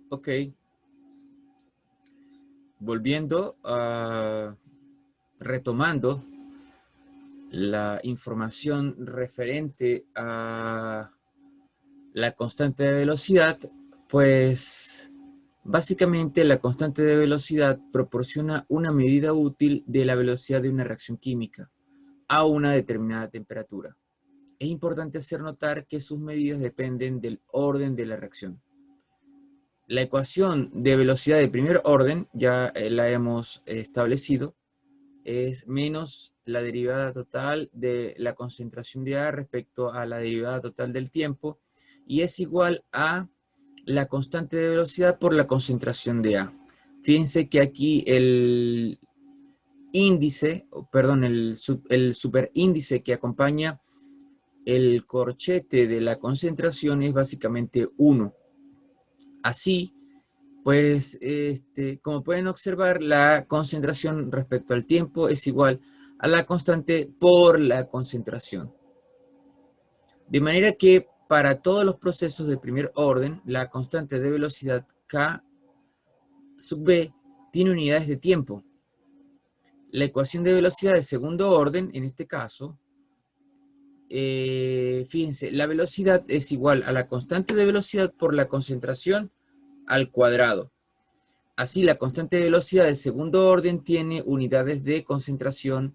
Ok, volviendo a retomando la información referente a la constante de velocidad, pues básicamente la constante de velocidad proporciona una medida útil de la velocidad de una reacción química a una determinada temperatura. Es importante hacer notar que sus medidas dependen del orden de la reacción. La ecuación de velocidad de primer orden, ya la hemos establecido, es menos la derivada total de la concentración de A respecto a la derivada total del tiempo, y es igual a la constante de velocidad por la concentración de A. Fíjense que aquí el índice, perdón, el superíndice que acompaña el corchete de la concentración es básicamente 1. Así, pues, como pueden observar, la concentración respecto al tiempo es igual a la constante por la concentración. De manera que para todos los procesos de primer orden, la constante de velocidad K sub B tiene unidades de tiempo. La ecuación de velocidad de segundo orden, en este caso, fíjense, la velocidad es igual a la constante de velocidad por la concentración al cuadrado. Así, la constante de velocidad de segundo orden tiene unidades de concentración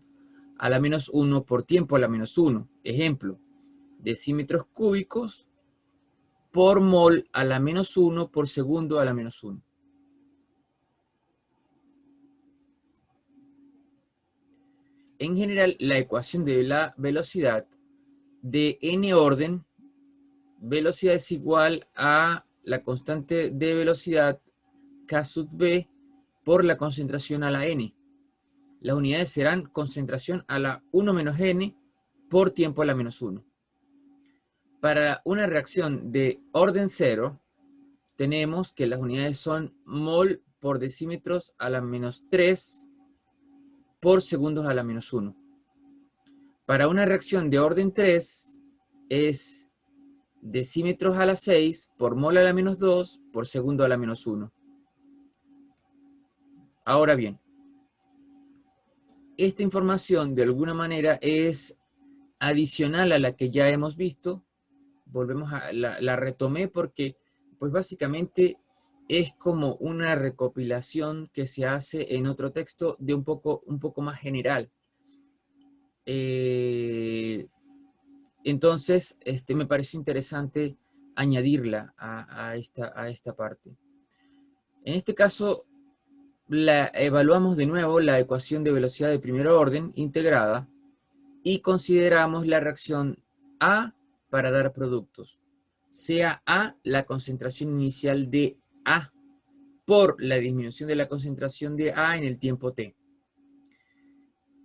a la menos 1 por tiempo a la menos 1. Ejemplo, decímetros cúbicos por mol a la menos 1 por segundo a la menos 1. En general, la ecuación de la velocidad de n orden, velocidad es igual a la constante de velocidad K sub B por la concentración a la n. Las unidades serán concentración a la 1 menos n por tiempo a la menos 1. Para una reacción de orden 0, tenemos que las unidades son mol por decímetros a la menos 3 por segundos a la menos 1. Para una reacción de orden 3, es decímetros a la 6 por mol a la menos 2 por segundo a la menos 1. Ahora bien, esta información de alguna manera es adicional a la que ya hemos visto. Volvemos a la retomé porque pues básicamente es como una recopilación que se hace en otro texto de un poco más general. Entonces, me pareció interesante añadirla a esta parte. En este caso, evaluamos de nuevo la ecuación de velocidad de primer orden integrada y consideramos la reacción A para dar productos. Sea A la concentración inicial de A por la disminución de la concentración de A en el tiempo t.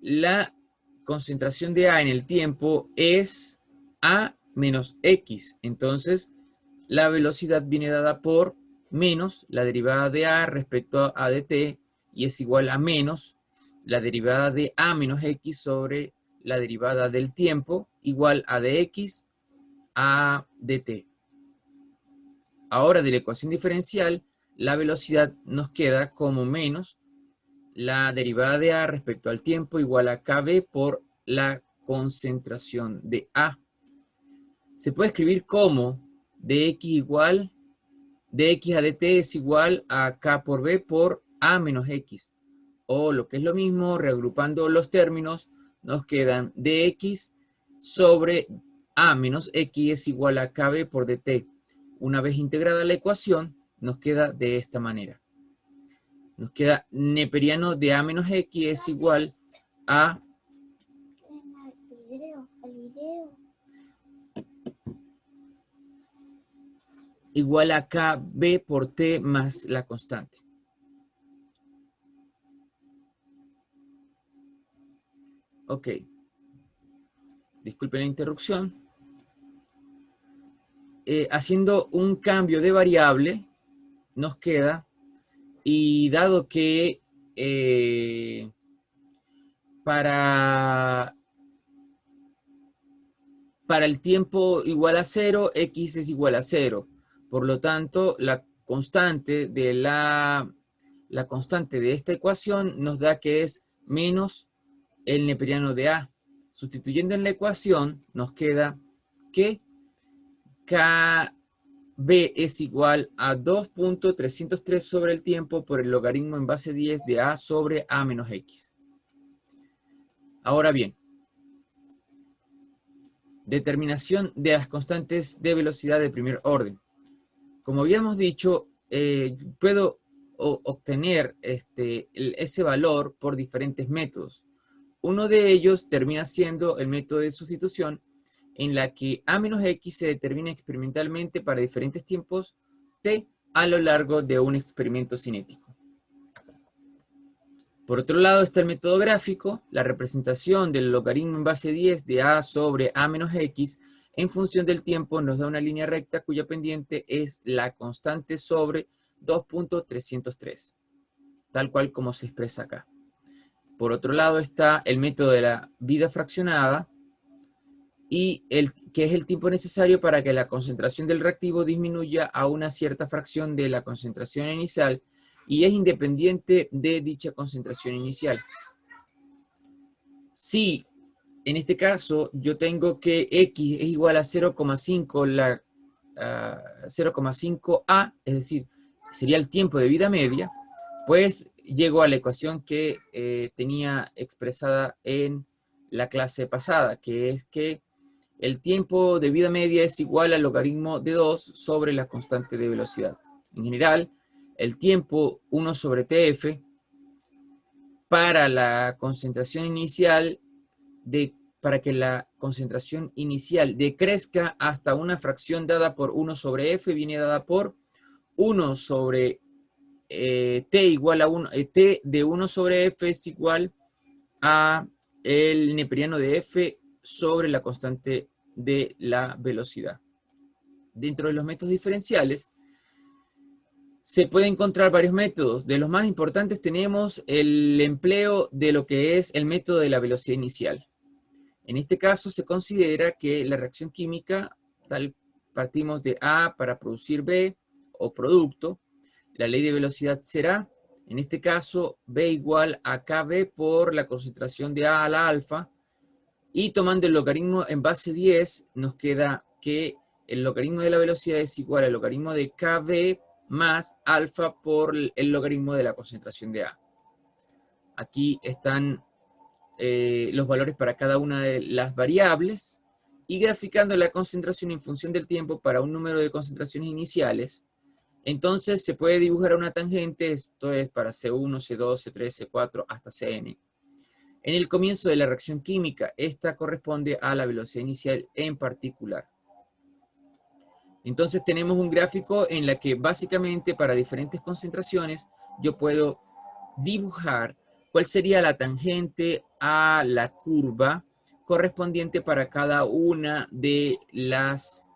La concentración de A en el tiempo es A menos X. Entonces, la velocidad viene dada por menos la derivada de A respecto a dt, y es igual a menos la derivada de A menos X sobre la derivada del tiempo, igual a dx a dt. Ahora, de la ecuación diferencial, la velocidad nos queda como menos la derivada de A respecto al tiempo igual a kb por la concentración de A. Se puede escribir como dx igual, dx a dt es igual a k por b por A menos x. O lo que es lo mismo, reagrupando los términos, nos quedan dx sobre A menos x es igual a kb por dt. Una vez integrada la ecuación, nos queda de esta manera. Nos queda neperiano de A menos X es igual a igual a KB por T más la constante. Ok. Disculpen la interrupción. Haciendo un cambio de variable, nos queda, y dado que para el tiempo igual a 0, x es igual a 0. Por lo tanto, constante de la constante de esta ecuación nos da que es menos el neperiano de A. Sustituyendo en la ecuación, nos queda que KB es igual a 2.303 sobre el tiempo por el logaritmo en base 10 de A sobre A menos X. Ahora bien, determinación de las constantes de velocidad de primer orden. Como habíamos dicho, puedo obtener ese valor por diferentes métodos. Uno de ellos termina siendo el método de sustitución, en la que A menos X se determina experimentalmente para diferentes tiempos t a lo largo de un experimento cinético. Por otro lado está el método gráfico, la representación del logaritmo en base 10 de A sobre A menos X en función del tiempo nos da una línea recta cuya pendiente es la constante sobre 2.303, tal cual como se expresa acá. Por otro lado está el método de la vida fraccionada, que es el tiempo necesario para que la concentración del reactivo disminuya a una cierta fracción de la concentración inicial y es independiente de dicha concentración inicial. Si en este caso yo tengo que X es igual a 0,5A, es decir, sería el tiempo de vida media, pues llego a la ecuación que tenía expresada en la clase pasada, que es que el tiempo de vida media es igual al logaritmo de 2 sobre la constante de velocidad. En general, el tiempo 1 sobre TF para la concentración inicial, para que la concentración inicial decrezca hasta una fracción dada por 1 sobre F, viene dada por 1 sobre T igual a 1, T de 1 sobre F es igual a el neperiano de F sobre la constante de la velocidad. Dentro de los métodos diferenciales se pueden encontrar varios métodos. De los más importantes tenemos el empleo de lo que es el método de la velocidad inicial. En este caso se considera que la reacción química, partimos de A para producir B o producto. La ley de velocidad será, en este caso, B igual a KB por la concentración de A a la alfa. Y tomando el logaritmo en base 10, nos queda que el logaritmo de la velocidad es igual al logaritmo de KB más alfa por el logaritmo de la concentración de A. Aquí están los valores para cada una de las variables y graficando la concentración en función del tiempo para un número de concentraciones iniciales. Entonces se puede dibujar una tangente, esto es para C1, C2, C3, C4 hasta Cn. En el comienzo de la reacción química, esta corresponde a la velocidad inicial en particular. Entonces tenemos un gráfico en la que básicamente para diferentes concentraciones yo puedo dibujar cuál sería la tangente a la curva correspondiente para cada una de las,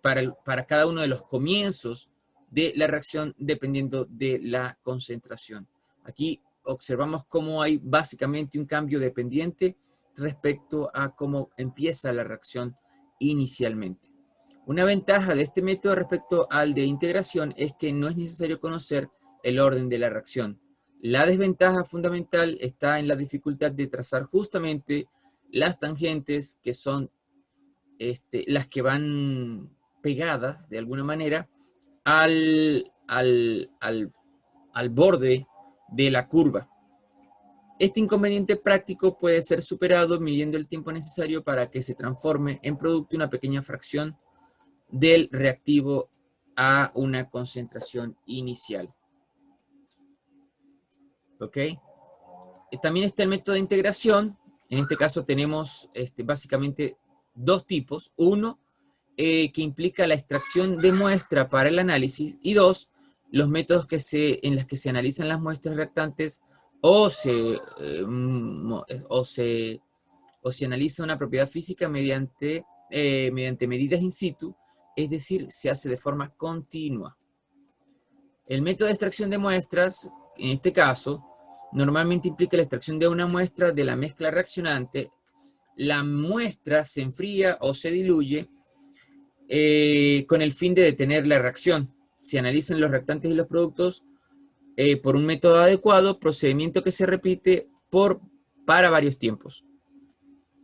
para cada uno de los comienzos de la reacción dependiendo de la concentración. Aquí observamos cómo hay básicamente un cambio dependiente respecto a cómo empieza la reacción inicialmente. Una ventaja de este método respecto al de integración es que no es necesario conocer el orden de la reacción. La desventaja fundamental está en la dificultad de trazar justamente las tangentes que son las que van pegadas de alguna manera al borde de la curva. Este inconveniente práctico puede ser superado midiendo el tiempo necesario para que se transforme en producto una pequeña fracción del reactivo a una concentración inicial. ¿Ok? También está el método de integración. En este caso tenemos básicamente dos tipos. Uno, que implica la extracción de muestra para el análisis. Y dos, los métodos en los que se analizan las muestras reactantes o se analiza una propiedad física mediante medidas in situ, es decir, se hace de forma continua. El método de extracción de muestras, en este caso, normalmente implica la extracción de una muestra de la mezcla reaccionante. La muestra se enfría o se diluye con el fin de detener la reacción. Se analizan los reactantes y los productos por un método adecuado, procedimiento que se repite para varios tiempos.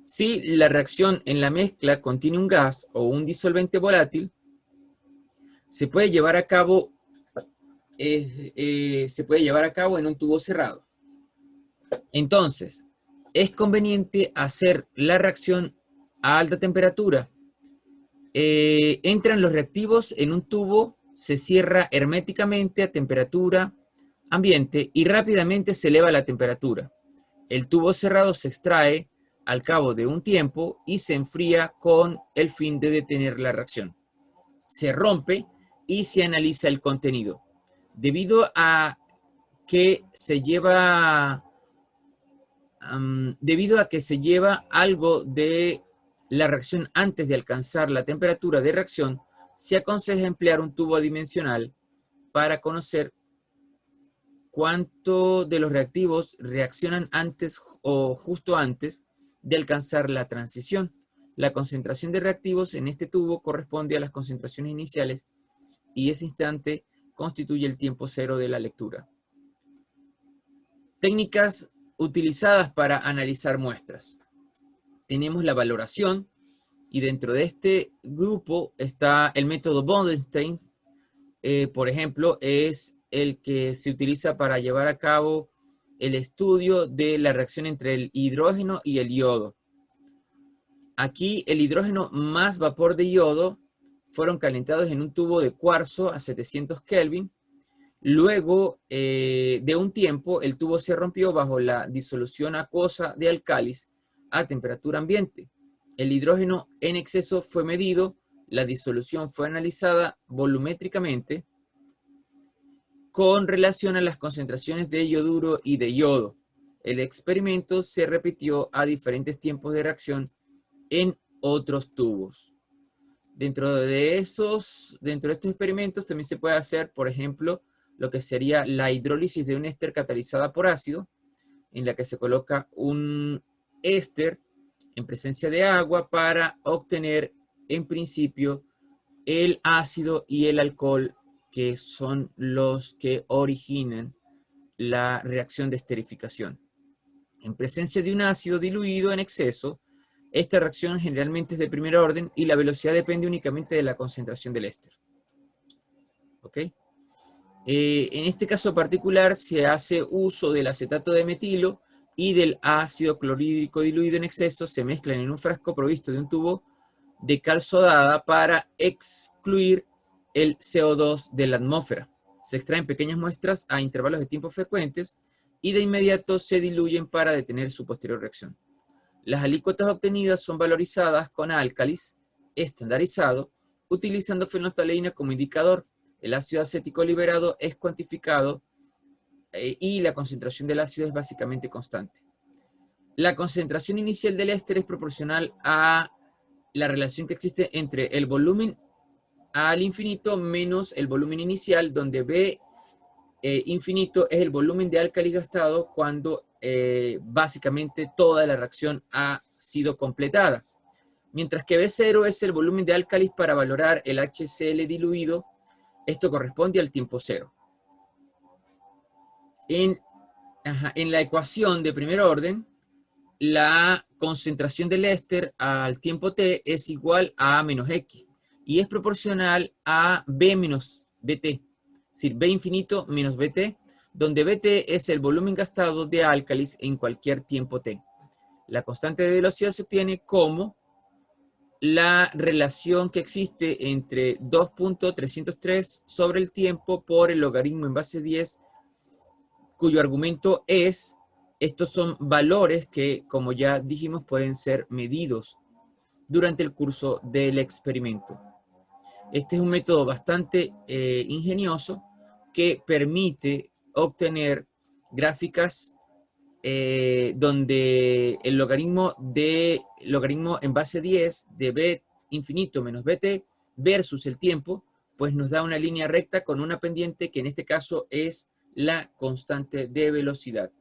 Si la reacción en la mezcla contiene un gas o un disolvente volátil, se puede llevar a cabo en un tubo cerrado. Entonces, es conveniente hacer la reacción a alta temperatura. Entran los reactivos en un tubo, se cierra herméticamente a temperatura ambiente y rápidamente se eleva la temperatura. El tubo cerrado se extrae al cabo de un tiempo y se enfría con el fin de detener la reacción. Se rompe y se analiza el contenido. Debido a que se lleva algo de la reacción antes de alcanzar la temperatura de reacción, se aconseja emplear un tubo adimensional para conocer cuánto de los reactivos reaccionan antes o justo antes de alcanzar la transición. La concentración de reactivos en este tubo corresponde a las concentraciones iniciales y ese instante constituye el tiempo cero de la lectura. Técnicas utilizadas para analizar muestras. Tenemos la valoración y dentro de este grupo está el método Bodenstein. Por ejemplo, es el que se utiliza para llevar a cabo el estudio de la reacción entre el hidrógeno y el yodo. Aquí el hidrógeno más vapor de yodo fueron calentados en un tubo de cuarzo a 700 Kelvin. Luego de un tiempo, el tubo se rompió bajo la disolución acuosa de álcalis a temperatura ambiente. El hidrógeno en exceso fue medido, la disolución fue analizada volumétricamente con relación a las concentraciones de yoduro y de yodo. El experimento se repitió a diferentes tiempos de reacción en otros tubos. Dentro de estos experimentos también se puede hacer, por ejemplo, lo que sería la hidrólisis de un éster catalizada por ácido, en la que se coloca un éster en presencia de agua para obtener, en principio, el ácido y el alcohol, que son los que originan la reacción de esterificación. En presencia de un ácido diluido en exceso, esta reacción generalmente es de primer orden y la velocidad depende únicamente de la concentración del éster. ¿Ok? En este caso particular se hace uso del acetato de metilo y del ácido clorhídrico diluido en exceso, se mezclan en un frasco provisto de un tubo de cal sodada para excluir el CO2 de la atmósfera. Se extraen pequeñas muestras a intervalos de tiempo frecuentes y de inmediato se diluyen para detener su posterior reacción. Las alícuotas obtenidas son valorizadas con álcalis estandarizado utilizando fenolftaleína como indicador. El ácido acético liberado es cuantificado y la concentración del ácido es básicamente constante. La concentración inicial del éster es proporcional a la relación que existe entre el volumen al infinito menos el volumen inicial, donde B infinito es el volumen de álcalis gastado cuando básicamente toda la reacción ha sido completada. Mientras que B0 es el volumen de álcalis para valorar el HCl diluido. Esto corresponde al tiempo cero. En la ecuación de primer orden, la concentración del éster al tiempo t es igual a A menos X y es proporcional a B menos BT, es decir, B infinito menos BT, donde BT es el volumen gastado de álcalis en cualquier tiempo t. La constante de velocidad se obtiene como la relación que existe entre 2.303 sobre el tiempo por el logaritmo en base 10, cuyo argumento es, estos son valores que, como ya dijimos, pueden ser medidos durante el curso del experimento. Este es un método bastante ingenioso que permite obtener gráficas donde el logaritmo en base 10 de b infinito menos bt versus el tiempo, pues nos da una línea recta con una pendiente que en este caso es la constante de velocidad.